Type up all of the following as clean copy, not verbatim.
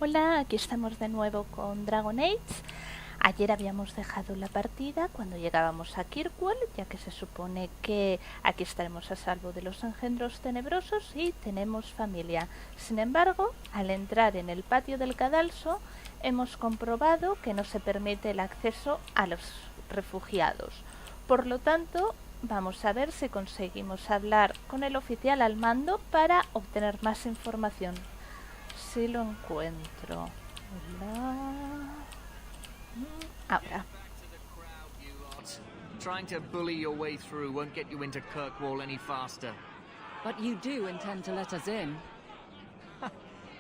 Hola, aquí estamos de nuevo con Dragon Age. Ayer habíamos dejado la partida cuando llegábamos a Kirkwall, ya que se supone que aquí estaremos a salvo de los engendros tenebrosos y tenemos familia. Sin embargo, al entrar en el patio del cadalso, hemos comprobado que no se permite el acceso a los refugiados. Por lo tanto, vamos a ver si conseguimos hablar con el oficial al mando para obtener más información. Si lo encuentro. Hola. Ahora. Trying to bully your way through won't get you into Kirkwall any faster. But you do intend to let us in.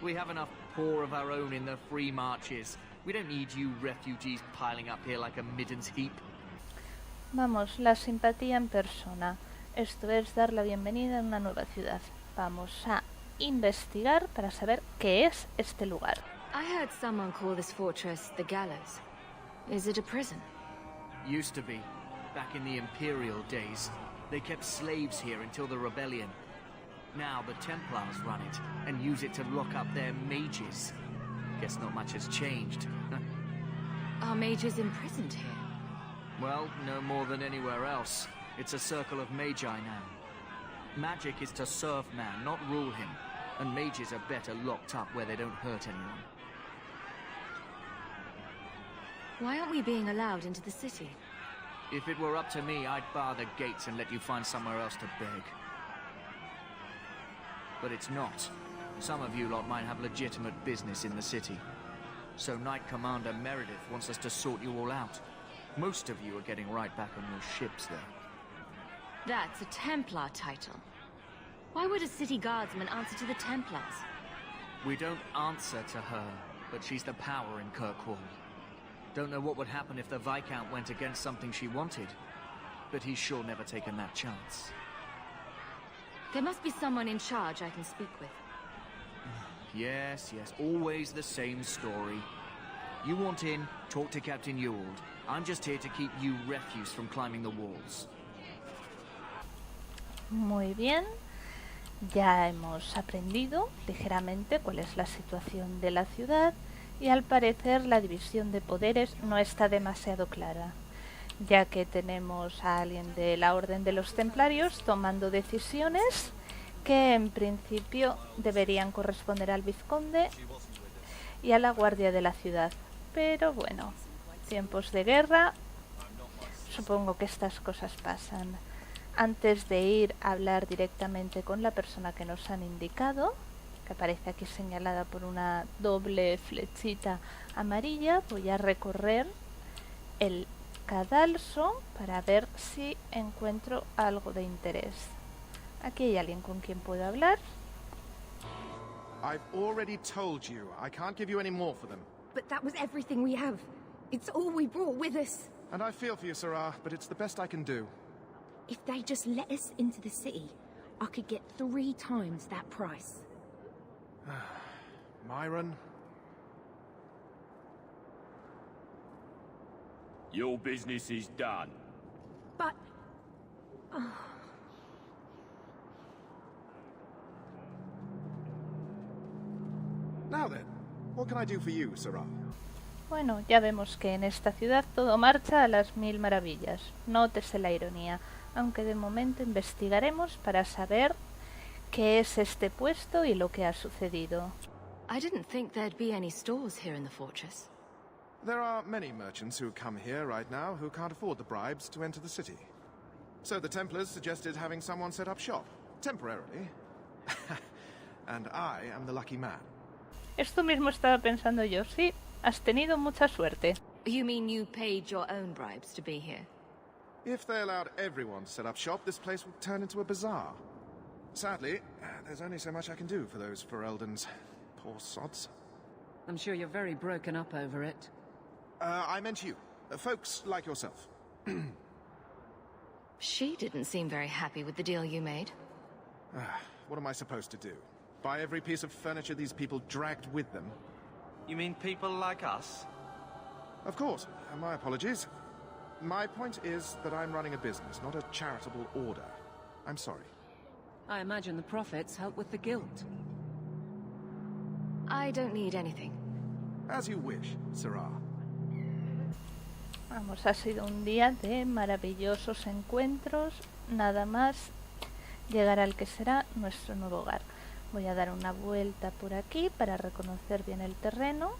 We have enough poor of our own in the free marches. We don't need you refugees piling up here like a middens heap. Vamos, la simpatía en persona. Esto es dar la bienvenida a una nueva ciudad. Vamos a investigar para saber qué es este lugar. I heard someone call this fortress the Gallows. Is it a prison? Used to be. Back in the Imperial days. They kept slaves here until the rebellion. Now the Templars run it and use it to lock up their mages. Guess not much has changed. Are mages imprisoned here? Well, no more than anywhere else. It's a circle of magi now. Magic is to serve man, not rule him. And mages are better locked up where they don't hurt anyone. Why aren't we being allowed into the city? If it were up to me, I'd bar the gates and let you find somewhere else to beg. But it's not. Some of you lot might have legitimate business in the city. So Knight Commander Meredith wants us to sort you all out. Most of you are getting right back on your ships there. That's a Templar title. Why would a city guardsman answer to the Templars? We don't answer to her, but she's the power in Kirkwall. Don't know what would happen if the Viscount went against something she wanted, but he's sure never taken that chance. There must be someone in charge I can speak with. Yes, always the same story. You want in, talk to Captain Ewald. I'm just here to keep you refuse from climbing the walls. Muy bien. Ya hemos aprendido ligeramente cuál es la situación de la ciudad y al parecer la división de poderes no está demasiado clara, ya que tenemos a alguien de la Orden de los Templarios tomando decisiones que en principio deberían corresponder al vizconde y a la guardia de la ciudad. Pero bueno, tiempos de guerra, supongo que estas cosas pasan. Antes de ir a hablar directamente con la persona que nos han indicado, que aparece aquí señalada por una doble flechita amarilla, voy a recorrer el cadalso para ver si encuentro algo de interés. Aquí hay alguien con quien puedo hablar. I've already told you, I can't give you any more for them. But that was everything we have. It's all we brought with us. And I feel for you, Sarah, but it's the best I can do. If they just let us into the city, I could get 3 times that price. Myron? Your business is done. But... Now then, what can I do for you, Sarah? Bueno, ya vemos que en esta ciudad todo marcha a las 1000 maravillas. Nótese la ironía, aunque de momento investigaremos para saber qué es este puesto y lo que ha sucedido. I didn't think there'd be any stores here in the fortress. There are many merchants who come here right now who can't afford the bribes to enter the city. So the Templars suggested having someone set up shop, temporarily. And I am the lucky man. Esto mismo estaba pensando yo, sí, has tenido mucha suerte. You mean you paid your own bribes to be here? If they allowed everyone to set up shop, this place would turn into a bazaar. Sadly, there's only so much I can do for those Fereldans. Poor sods. I'm sure you're very broken up over it. I meant you. Folks like yourself. She didn't seem very happy with the deal you made. What am I supposed to do? Buy every piece of furniture these people dragged with them? You mean people like us? Of course. My apologies. My point is that I'm running a business, not a charitable order. I'm sorry. I imagine the profits help with the guilt. I don't need anything. As you wish, Sirrah. Vamos, ha sido un día de maravillosos encuentros, nada más llegar al que será nuestro nuevo hogar. Voy a dar una vuelta por aquí para reconocer bien el terreno,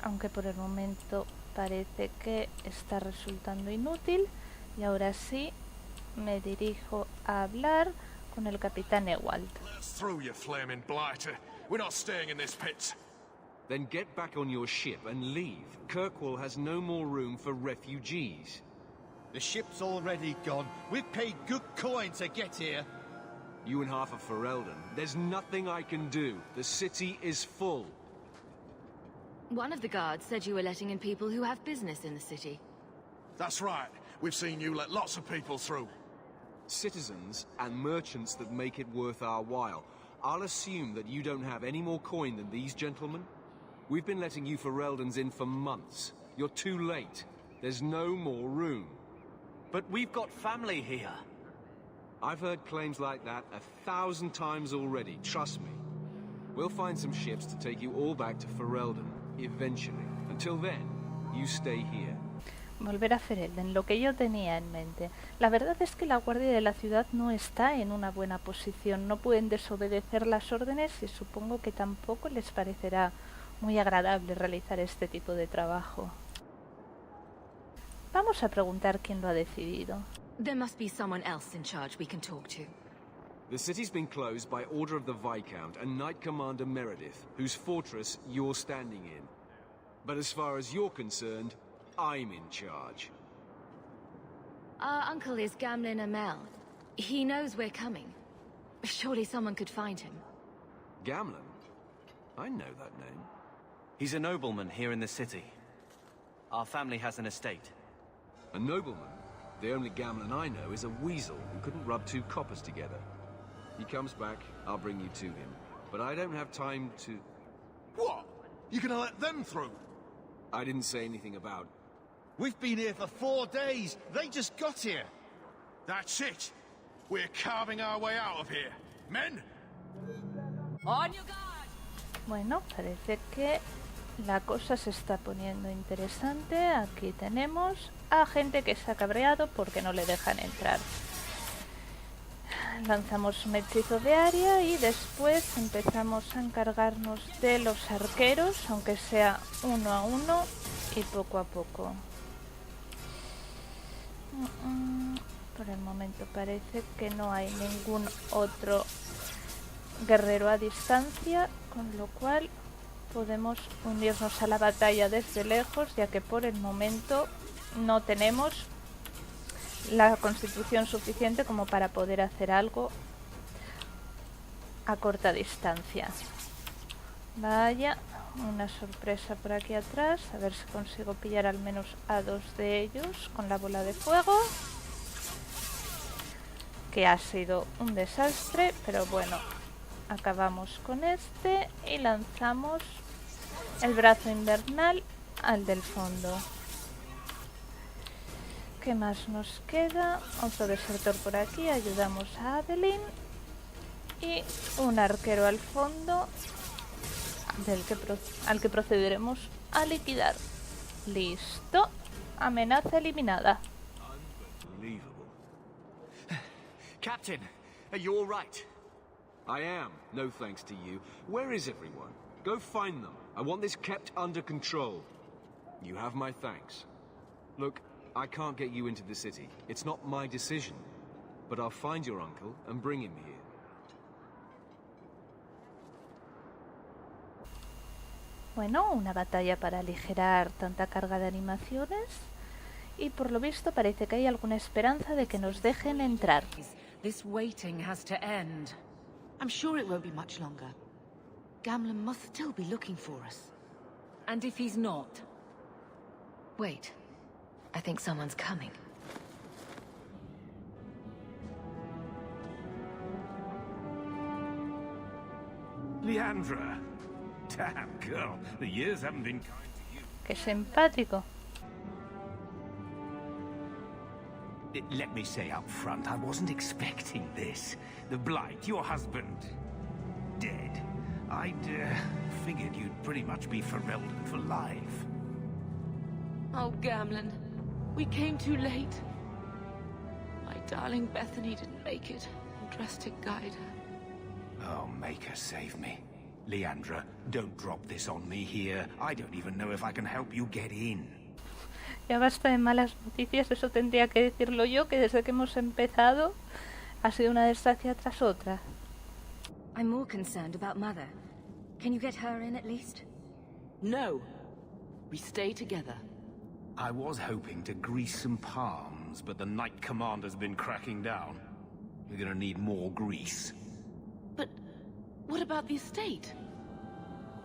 aunque por el momento parece que está resultando inútil. Y ahora sí me dirijo a hablar con el capitán Ewald. Through, you flaming blighter. We're not staying in this pit. Then get back on your ship and leave. Kirkwall has no more room for refugees. The ship's already gone. We've paid good coin to get here. You and half of Ferelden. There's nothing I can do. The city is full. One of the guards said you were letting in people who have business in the city. That's right. We've seen you let lots of people through. Citizens and merchants that make it worth our while. I'll assume that you don't have any more coin than these gentlemen. We've been letting you Fereldans in for months. You're too late. There's no more room. But we've got family here. I've heard claims like that 1,000 times already, trust me. We'll find some ships to take you all back to Ferelden, eventually. Until then, you stay here. Volver a Ferelden, lo que yo tenía en mente. La verdad es que la guardia de la ciudad no está en una buena posición. No pueden desobedecer las órdenes y supongo que tampoco les parecerá muy agradable realizar este tipo de trabajo. Vamos a preguntar quién lo ha decidido. There must be someone else in charge we can talk to. The city's been closed by order of the Viscount and Knight Commander Meredith, whose fortress you're standing in. But as far as you're concerned, I'm in charge. Our uncle is Gamlin Amel. He knows we're coming. Surely someone could find him. Gamlin? I know that name. He's a nobleman here in the city. Our family has an estate. A nobleman? The only Gamlin I know is a weasel who couldn't rub two coppers together. He comes back, I'll bring you to him. But I don't have time to... What? You gonna let them through? I didn't say anything about... We've been here for 4 days. They just got here. That's it. We're carving our way out of here. Men? On your guard! Bueno, parece que la cosa se está poniendo interesante. Aquí tenemos a gente que se ha cabreado porque no le dejan entrar. Lanzamos un hechizo de área y después empezamos a encargarnos de los arqueros, aunque sea uno a uno y poco a poco. Por el momento parece que no hay ningún otro guerrero a distancia, con lo cual podemos unirnos a la batalla desde lejos, ya que por el momento no tenemos la constitución suficiente como para poder hacer algo a corta distancia. Vaya, una sorpresa por aquí atrás, a ver si consigo pillar al menos a 2 de ellos con la bola de fuego, que ha sido un desastre, pero bueno, acabamos con este y lanzamos el brazo invernal al del fondo. ¿Qué más nos queda? Otro desertor por aquí, ayudamos a Adeline y un arquero al fondo al que procederemos a liquidar. Listo, amenaza eliminada. Captain, are you all right? I am, no thanks to you. Where is everyone? Go find them. I want this kept under control. You have my thanks. Look, I can't get you into the city. It's not my decision. But I'll find your uncle and bring him here. Bueno, una batalla para aligerar tanta carga de animaciones. Y por lo visto parece que hay alguna esperanza de que nos dejen entrar. This waiting has to end. I'm sure it won't be much longer. Gamlin must still be looking for us. And if he's not? Wait. I think someone's coming. Leandra. Damn, girl. The years haven't been kind to you. Qué simpático. Let me say up front, I wasn't expecting this. The Blight, your husband, dead. I'd figured you'd pretty much be Ferelden for life. Oh, Gamlen. We came too late. My darling Bethany didn't make it. I'm dressed to guide her. Oh, make her save me. Leandra, don't drop this on me here. I don't even know if I can help you get in. Ya basta de malas noticias, eso tendría que decirlo yo, que desde que hemos empezado ha sido una desgracia tras otra. I'm more concerned about Mother. Can you get her in at least? No. We stay together. I was hoping to grease some palms, but the Knight Commander's been cracking down. We're gonna need more grease. But what about the estate?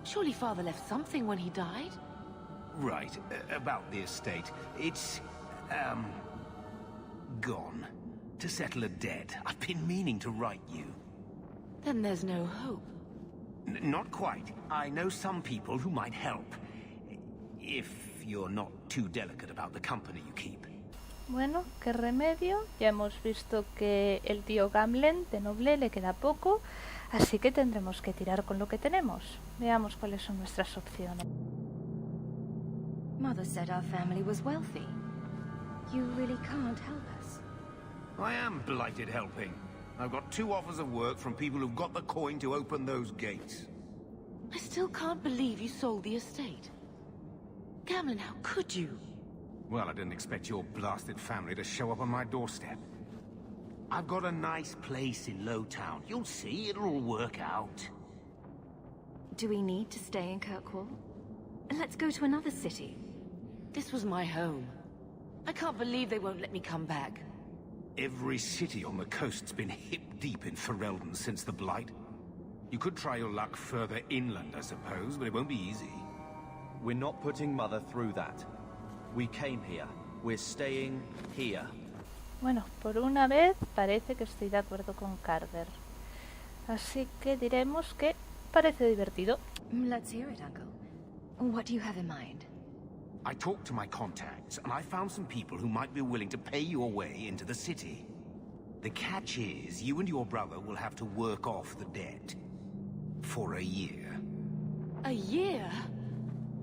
Surely Father left something when he died? Right, about the estate. It's, gone. To settle a debt. I've been meaning to write you. Then there's no hope. Not quite. I know some people who might help. If you're not too delicate about the company you keep. Bueno, qué remedio. Ya hemos visto que el tío Gamlen de noble le queda poco, así que tendremos que tirar con lo que tenemos. Veamos cuáles son nuestras opciones. Mother said our family was wealthy. You really can't help us. I am blighted helping. I've got 2 offers of work from people who've got the coin to open those gates. I still can't believe you sold the estate. Gamlen, how could you? Well, I didn't expect your blasted family to show up on my doorstep. I've got a nice place in Lowtown. You'll see, it'll all work out. Do we need to stay in Kirkwall? Let's go to another city. This was my home. I can't believe they won't let me come back. Every city on the coast's been hip-deep in Ferelden since the Blight. You could try your luck further inland, I suppose, but it won't be easy. We're not putting Mother through that. We came here. We're staying here. Bueno, por una vez parece que estoy de acuerdo con Carver. Así que diremos que parece divertido. Let's hear it, Uncle. What do you have in mind? I talked to my contacts, and I found some people who might be willing to pay your way into the city. The catch is, you and your brother will have to work off the debt. For a year. A year?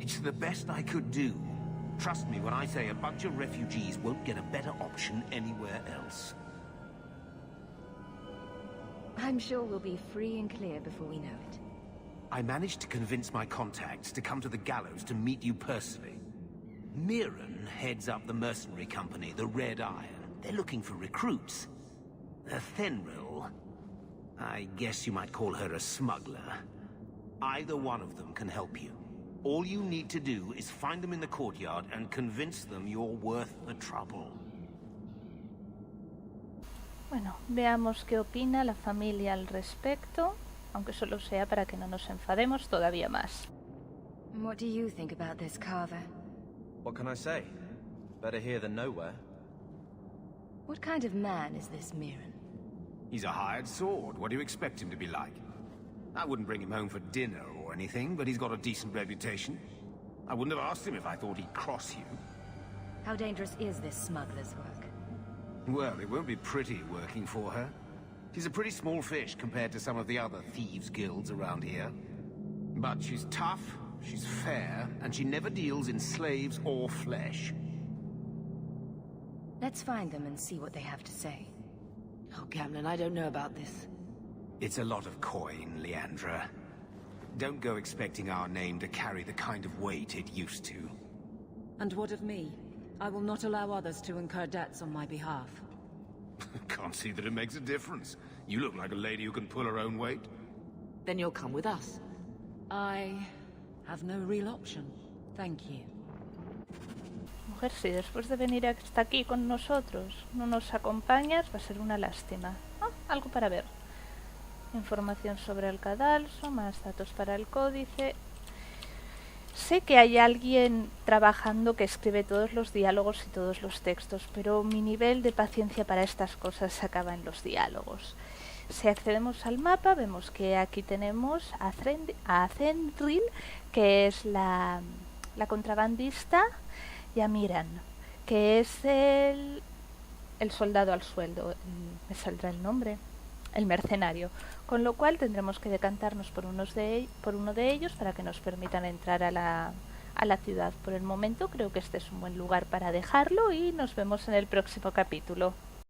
It's the best I could do. Trust me when I say a bunch of refugees won't get a better option anywhere else. I'm sure we'll be free and clear before we know it. I managed to convince my contacts to come to the gallows to meet you personally. Mirren heads up the mercenary company, the Red Iron. They're looking for recruits. Fenrir, I guess you might call her a smuggler. Either one of them can help you. All you need to do is find them in the courtyard and convince them you're worth the trouble. Bueno, veamos qué opina la familia al respecto, aunque solo sea para que no nos enfademos todavía más. What do you think about this, Carver? What can I say? Better here than nowhere. What kind of man is this Mirren? He's a hired sword. What do you expect him to be like? I wouldn't bring him home for dinner or anything, but he's got a decent reputation. I wouldn't have asked him if I thought he'd cross you. How dangerous is this smuggler's work? Well, it won't be pretty working for her. She's a pretty small fish compared to some of the other thieves' guilds around here. But she's tough, she's fair, and she never deals in slaves or flesh. Let's find them and see what they have to say. Oh, Gamlen, I don't know about this. It's a lot of coin, Leandra. Don't go expecting our name to carry the kind of weight it used to. And what of me? I will not allow others to incur debts on my behalf. Can't see that it makes a difference. You look like a lady who can pull her own weight. Then you'll come with us. I have no real option. Thank you. Mujer, si después de venir hasta aquí con nosotros no nos acompañas, va a ser una lástima. Ah, algo para ver. Información sobre el cadalso, más datos para el códice. Sé que hay alguien trabajando que escribe todos los diálogos y todos los textos, pero mi nivel de paciencia para estas cosas se acaba en los diálogos. Si accedemos al mapa, vemos que aquí tenemos a Zendril, que es la contrabandista, y a Miran, que es el soldado al sueldo. Me saldrá el nombre. el mercenario, con lo cual tendremos que decantarnos por uno de ellos para que nos permitan entrar a la ciudad. Por el momento creo que este es un buen lugar para dejarlo y nos vemos en el próximo capítulo.